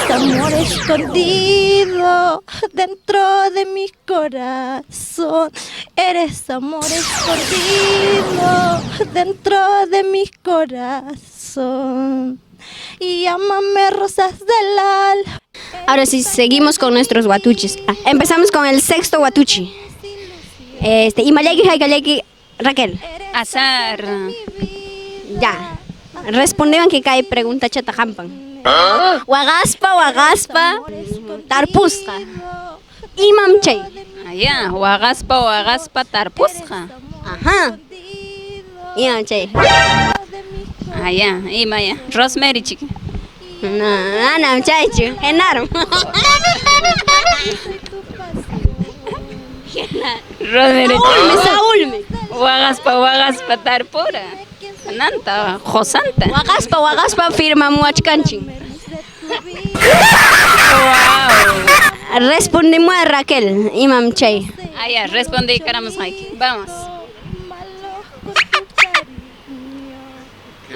amor escondido dentro de mi corazón. Eres amor escondido dentro de mi corazón. Y llámame rosas del alma. Ahora sí, seguimos con nuestros guatuchis. Empezamos con el sexto guatuchi. Imayaki, Raquel. Azar. Ya. Respondieron que cae pregunta chatajampan. Wagaspa, tarpusqa. Imam chay. Allá, Wagaspa, Tarpusqa. Ajá. Imam chay. Allá, Imaya. Rosemary, chiqui. No, chaychu. Genaro. Rosemary. Saúlme. Wagaspa, Tarpura. Nanta, Josanta. Wagaspa firma muachkanchin. Wow. Respondimos a Raquel, Imam chay. Allá, respondí, caramos, Mike. Vamos.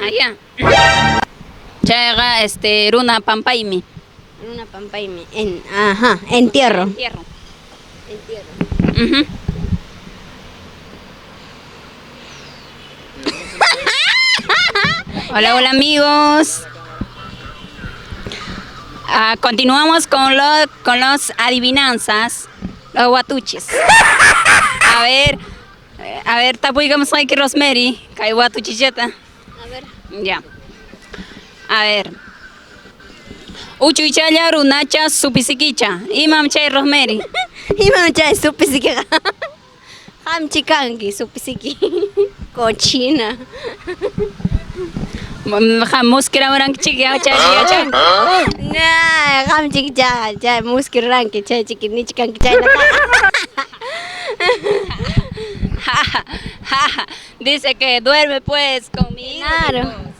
Allá. Chayga, Runa Pampaimi. Una pampaimi. Entierro. Tierra. Hola amigos. Continuamos con los adivinanzas, los guatuchis. A ver, tapuigamos aquí Rosemary, kai guatuchicheta. A ver. Ya. A ver. Uchuichalla runacha supisiquicha. Imam chay Rosemary. Imam chay supisiki. Hamchikanki supisiki. Cochina. Muskira orang chiqui chay. Nah, hamchik chay muskir ranki chay chiqui nichkanki chay Dice que duerme pues conmigo. Claro.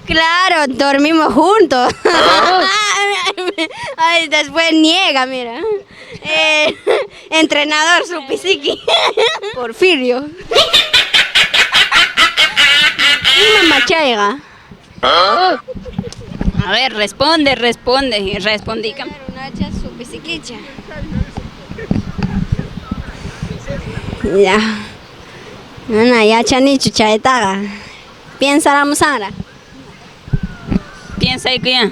Claro, dormimos juntos. Ay, después niega, mira. Entrenador Supisiki. Porfirio. Y mamá chaiga. A ver, responde. Respondí. Nacha Supisiquicha. Ya. Ana, ya chanichu chaetaga. Piensa la musara. Piensa ahí que ya.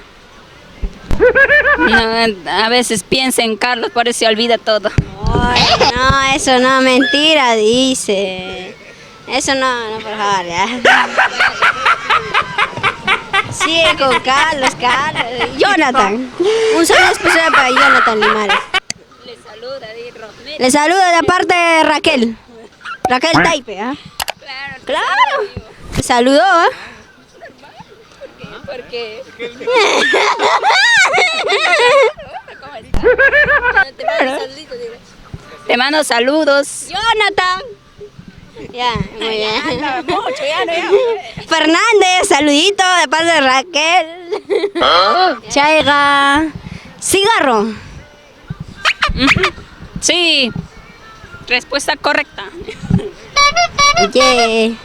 No, a veces piensa en Carlos, por eso se olvida todo. Ay, no, eso no, mentira, dice. Eso no, por favor, ya. Sigue con Carlos. Jonathan. Un saludo especial para Jonathan Limares. Le saluda de parte de Raquel. Raquel Taipe, ¿ah? Claro. Le saludó, ¿ah? ¿Por qué? Te mando saludos. Jonathan. Ya, muy bien. Fernández, saludito de parte de Raquel. Chaiga. Cigarro. Sí. Respuesta correcta. Yeah.